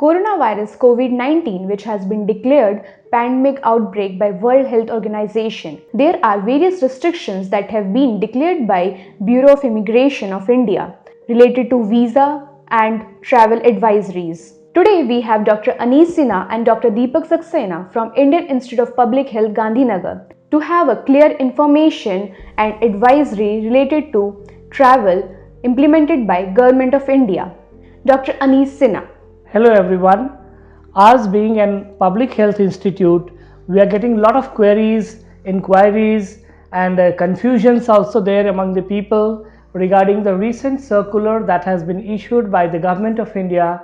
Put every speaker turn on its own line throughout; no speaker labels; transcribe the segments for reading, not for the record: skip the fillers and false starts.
Coronavirus COVID-19, which has been declared pandemic outbreak by World Health Organization. There are various restrictions that have been declared by Bureau of Immigration of India related to visa and travel advisories. Today we have Dr. Anish Sinha and Dr. Deepak Saxena from Indian Institute of Public Health, Gandhinagar, to have a clear information and advisory related to travel implemented by Government of India. Dr. Anish Sinha.
Hello everyone. Ours being a public health institute, we are getting a lot of queries, inquiries and confusions also there among the people regarding the recent circular that has been issued by the Government of India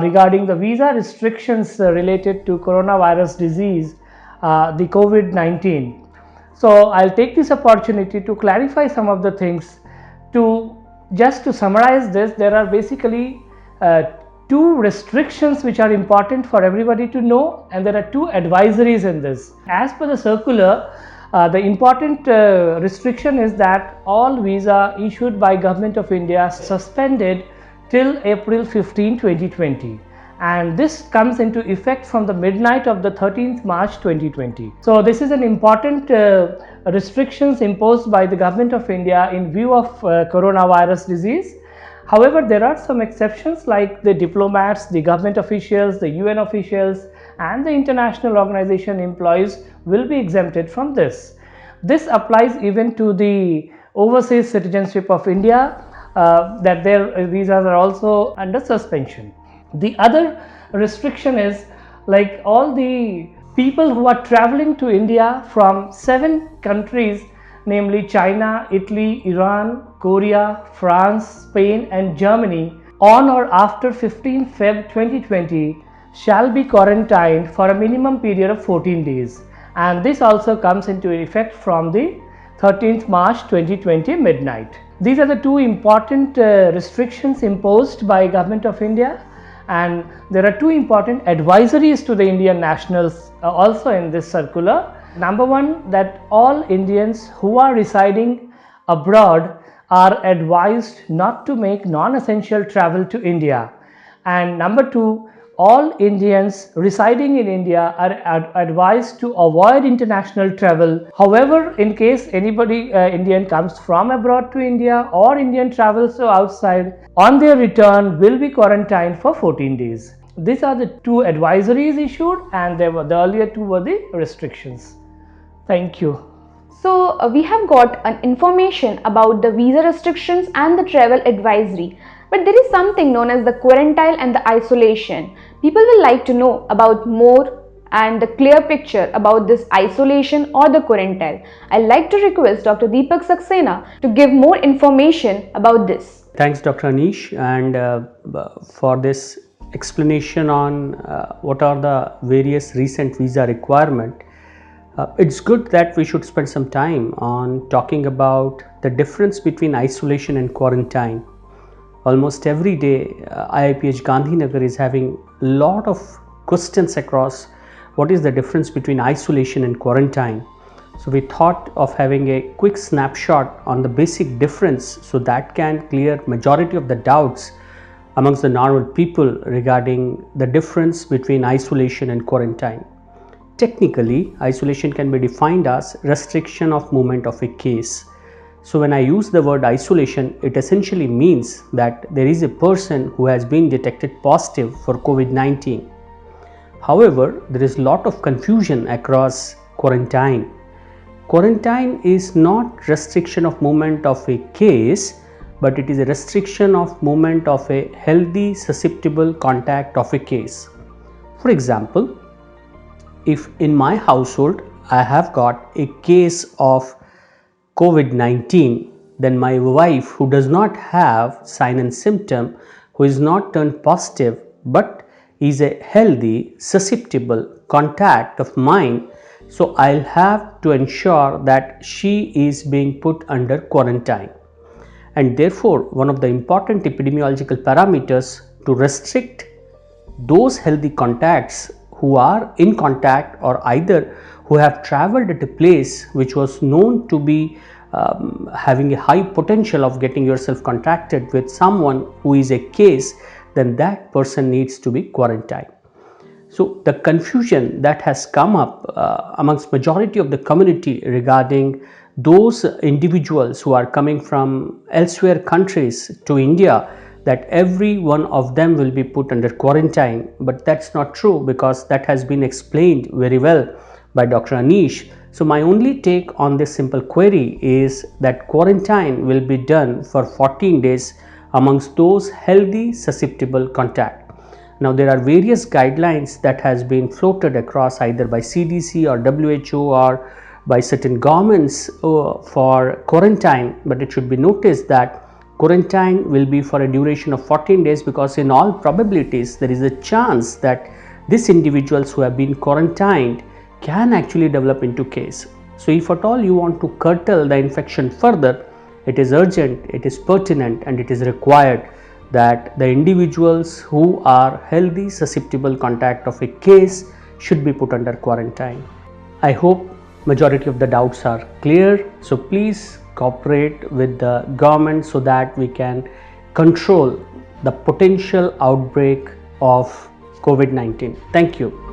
regarding the visa restrictions related to coronavirus disease, the COVID-19. So I'll take this opportunity to clarify some of the things. Just to summarize this, there are basically two restrictions which are important for everybody to know, and there are two advisories in this. As per the circular, the important restriction is that all visa issued by Government of India suspended till April 15, 2020, and this comes into effect from the midnight of the 13th March 2020. So this is an important restrictions imposed by the Government of India in view of coronavirus disease. However, there are some exceptions like the diplomats, the government officials, the UN officials and the international organization employees will be exempted from this. This applies even to the overseas citizenship of India, that their visas are also under suspension. The other restriction is like all the people who are traveling to India from 7 countries, namely China, Italy, Iran, Korea, France, Spain and Germany, on or after 15 Feb 2020 shall be quarantined for a minimum period of 14 days, and this also comes into effect from the 13th March 2020 midnight. These are the two important restrictions imposed by Government of India, and there are two important advisories to the Indian nationals also in this circular. Number one, that all Indians who are residing abroad are advised not to make non-essential travel to India, and number two, all Indians residing in India are advised to avoid international travel. However, in case anybody Indian comes from abroad to India or Indian travels outside, on their return will be quarantined for 14 days. These are the two advisories issued, and the earlier two were the restrictions. Thank you.
So we have got an information about the visa restrictions and the travel advisory, but there is something known as the quarantine and the isolation. People will like to know about more and the clear picture about this isolation or the quarantine. I'd like to request Dr. Deepak Saxena to give more information about this.
Thanks Dr. Anish, and for this explanation on what are the various recent visa requirements. It's good that we should spend some time on talking about the difference between isolation and quarantine. Almost every day IIPH Gandhinagar is having a lot of questions across what is the difference between isolation and quarantine. So we thought of having a quick snapshot on the basic difference, so that can clear majority of the doubts amongst the normal people regarding the difference between isolation and quarantine. Technically, isolation can be defined as restriction of movement of a case. So when I use the word isolation, it essentially means that there is a person who has been detected positive for COVID-19. However, there is a lot of confusion across quarantine. Quarantine is not restriction of movement of a case, but it is a restriction of movement of a healthy susceptible contact of a case. For example, if in my household I have got a case of COVID-19, then my wife, who does not have sign and symptom, who is not turned positive but is a healthy susceptible contact of mine, so I'll have to ensure that she is being put under quarantine. And therefore, one of the important epidemiological parameters to restrict those healthy contacts who are in contact or either who have traveled at a place which was known to be having a high potential of getting yourself contacted with someone who is a case, then that person needs to be quarantined. So the confusion that has come up amongst majority of the community regarding those individuals who are coming from elsewhere countries to India, that every one of them will be put under quarantine, but that's not true, because that has been explained very well by Dr. Anish. So my only take on this simple query is that quarantine will be done for 14 days amongst those healthy susceptible contact. Now there are various guidelines that has been floated across either by CDC or WHO or by certain governments for quarantine, but it should be noticed that quarantine will be for a duration of 14 days, because in all probabilities there is a chance that these individuals who have been quarantined can actually develop into case. So if at all you want to curtail the infection further, it is urgent, it is pertinent, and it is required that the individuals who are healthy susceptible contact of a case should be put under quarantine. I hope majority of the doubts are clear. So please cooperate with the government so that we can control the potential outbreak of COVID-19. Thank you.